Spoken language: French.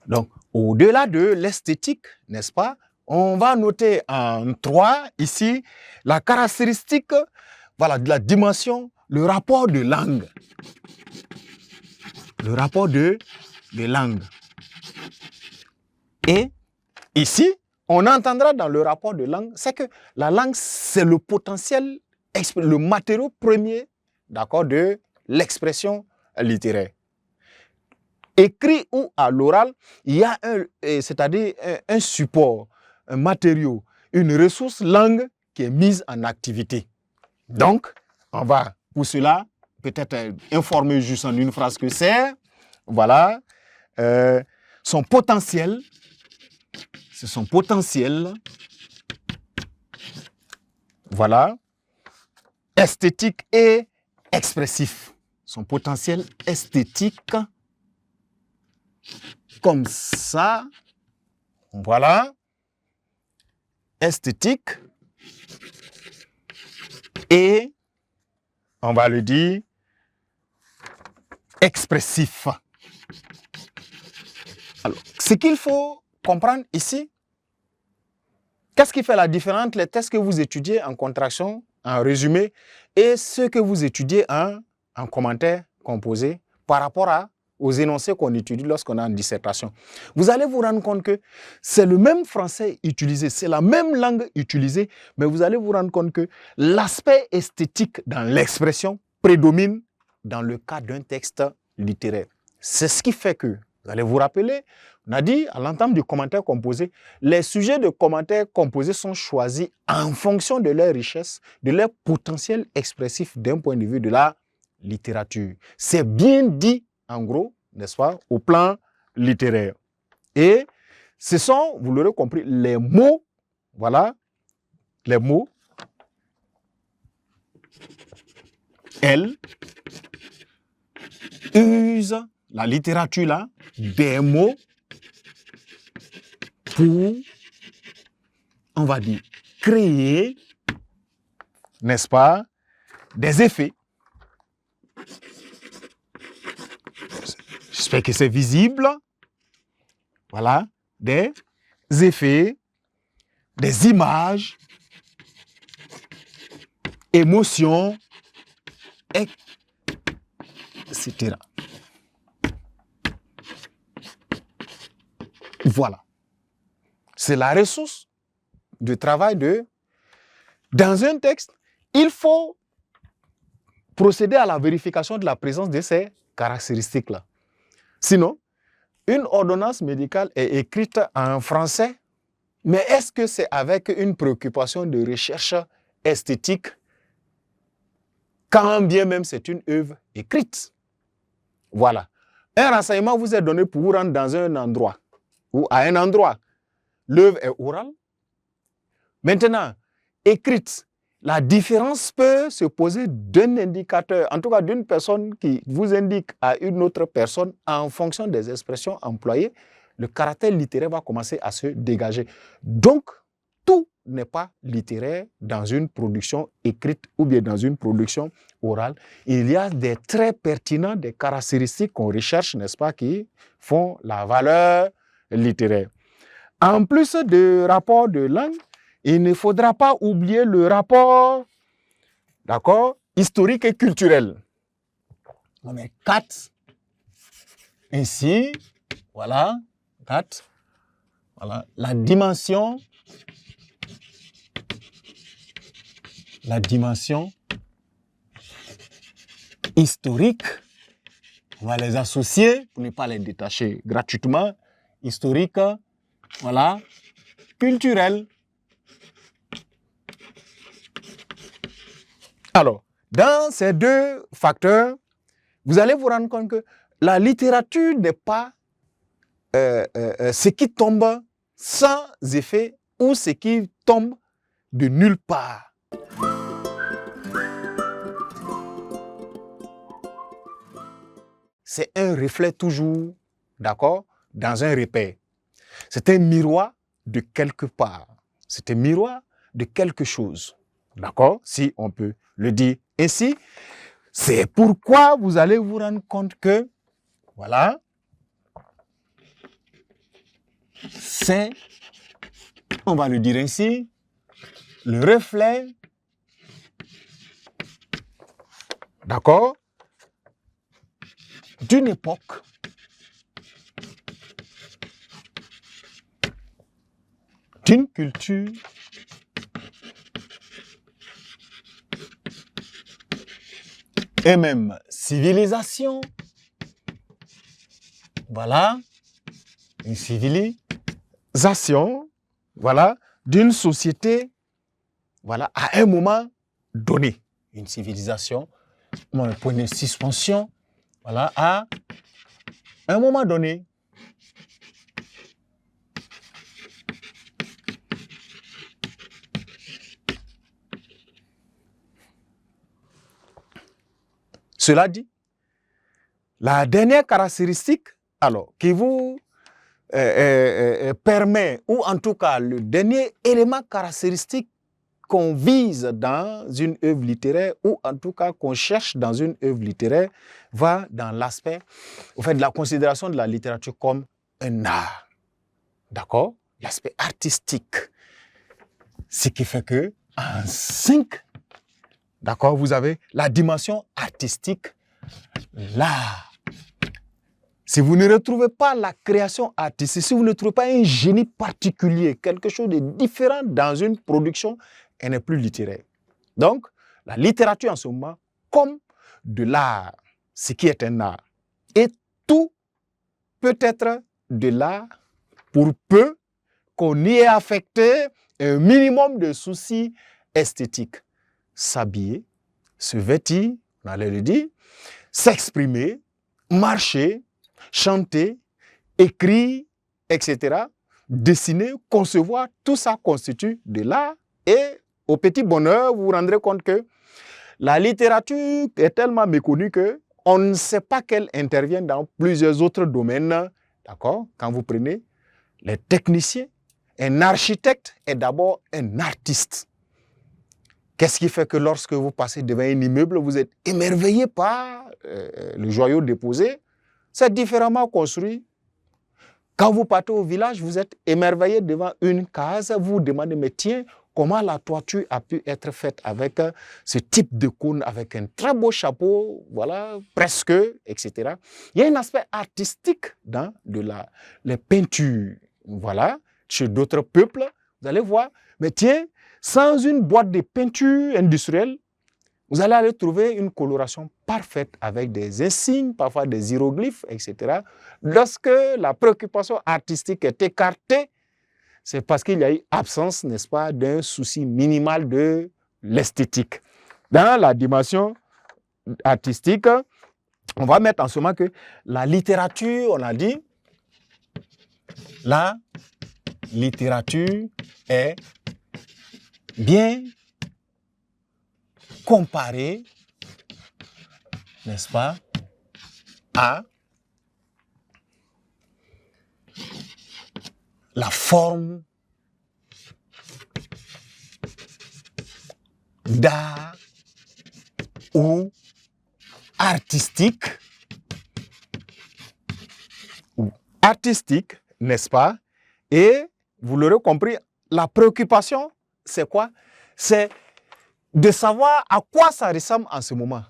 Donc, au-delà de l'esthétique, n'est-ce pas, on va noter en 3 ici la caractéristique, voilà, de la dimension, le rapport de langue. Le rapport de langue. Et ici, on entendra dans le rapport de langue, c'est que la langue, c'est le potentiel, le matériau premier, d'accord, de l'expression littéraire. Écrit ou à l'oral, il y a c'est-à-dire un support, un matériau, une ressource langue qui est mise en activité. Donc, on va pour cela peut-être informer juste en une phrase que c'est, voilà, son potentiel, c'est son potentiel, voilà, esthétique et expressif. Son potentiel esthétique, comme ça, voilà, esthétique, et on va le dire expressif. Alors, ce qu'il faut comprendre ici, qu'est-ce qui fait la différence entre les tests que vous étudiez en contraction, en résumé, et ceux que vous étudiez en commentaire composé par rapport aux énoncés qu'on étudie lorsqu'on est en dissertation. Vous allez vous rendre compte que c'est le même français utilisé, c'est la même langue utilisée, mais vous allez vous rendre compte que l'aspect esthétique dans l'expression prédomine dans le cas d'un texte littéraire. C'est ce qui fait que, vous allez vous rappeler, on a dit à l'entame du commentaire composé, les sujets de commentaires composés sont choisis en fonction de leur richesse, de leur potentiel expressif d'un point de vue de la littérature. C'est bien dit, en gros, n'est-ce pas, au plan littéraire. Et ce sont, vous l'aurez compris, les mots, voilà, les mots, elle use, la littérature là, des mots pour, on va dire, créer, n'est-ce pas, des effets. J'espère que c'est visible. Voilà, des effets, des images, émotions, etc. Voilà. C'est la ressource de travail dans un texte, il faut procéder à la vérification de la présence de ces caractéristiques-là. Sinon, une ordonnance médicale est écrite en français, mais est-ce que c'est avec une préoccupation de recherche esthétique, quand bien même c'est une œuvre écrite? Voilà. Un renseignement vous est donné pour vous rendre dans un endroit, ou à un endroit. L'œuvre est orale. Maintenant, écrite, la différence peut se poser d'un indicateur, en tout cas d'une personne qui vous indique à une autre personne en fonction des expressions employées. Le caractère littéraire va commencer à se dégager. Donc, tout n'est pas littéraire dans une production écrite ou bien dans une production orale. Il y a des traits pertinents, des caractéristiques qu'on recherche, n'est-ce pas, qui font la valeur littéraire. En plus de rapport de langue, il ne faudra pas oublier le rapport, d'accord, historique et culturel. On met 4 ici, voilà, 4. Voilà, la dimension historique, on va les associer pour ne pas les détacher gratuitement. Historique, voilà, culturel. Alors, dans ces deux facteurs, vous allez vous rendre compte que la littérature n'est pas ce qui tombe sans effet ou ce qui tombe de nulle part. C'est un reflet toujours, d'accord, dans un repère. C'est un miroir de quelque part. C'est un miroir de quelque chose. D'accord? Si on peut le dire ainsi. C'est pourquoi vous allez vous rendre compte que, voilà, c'est, on va le dire ainsi, le reflet, d'accord, d'une époque d'une culture et même civilisation. Voilà, une civilisation, voilà, d'une société, voilà, à un moment donné. Une civilisation, un point de suspension, voilà, à un moment donné. Cela dit, la dernière caractéristique, alors, qui vous permet, ou en tout cas le dernier élément caractéristique qu'on vise dans une œuvre littéraire, ou en tout cas qu'on cherche dans une œuvre littéraire, va dans l'aspect, au fait, de la considération de la littérature comme un art. D'accord? L'aspect artistique. Ce qui fait que, en 5, d'accord, vous avez la dimension artistique, l'art. Si vous ne retrouvez pas la création artistique, si vous ne trouvez pas un génie particulier, quelque chose de différent dans une production, elle n'est plus littéraire. Donc, la littérature en ce moment, comme de l'art, ce qui est un art. Et tout peut être de l'art pour peu qu'on y ait affecté un minimum de soucis esthétiques. S'habiller, se vêtir, on allait le dire, s'exprimer, marcher, chanter, écrire, etc., dessiner, concevoir, tout ça constitue de l'art. Et au petit bonheur, vous vous rendrez compte que la littérature est tellement méconnue qu'on ne sait pas qu'elle intervient dans plusieurs autres domaines. D'accord? Quand vous prenez les techniciens, un architecte est d'abord un artiste. Qu'est-ce qui fait que lorsque vous passez devant un immeuble, vous êtes émerveillé par le joyau déposé? C'est différemment construit. Quand vous partez au village, vous êtes émerveillé devant une case, vous vous demandez, mais tiens, comment la toiture a pu être faite avec ce type de cône, avec un très beau chapeau, voilà, presque, etc. Il y a un aspect artistique dans les peintures, voilà, chez d'autres peuples, vous allez voir, mais tiens, sans une boîte de peinture industrielle, vous allez aller trouver une coloration parfaite avec des insignes, parfois des hiéroglyphes, etc. Lorsque la préoccupation artistique est écartée, c'est parce qu'il y a eu absence, n'est-ce pas, d'un souci minimal de l'esthétique. Dans la dimension artistique, on va mettre en ce moment que la littérature, on a dit, la littérature est bien comparée, n'est-ce pas, à la forme d'art ou artistique, n'est-ce pas? Et vous l'aurez compris, la préoccupation, c'est quoi? C'est de savoir à quoi ça ressemble en ce moment.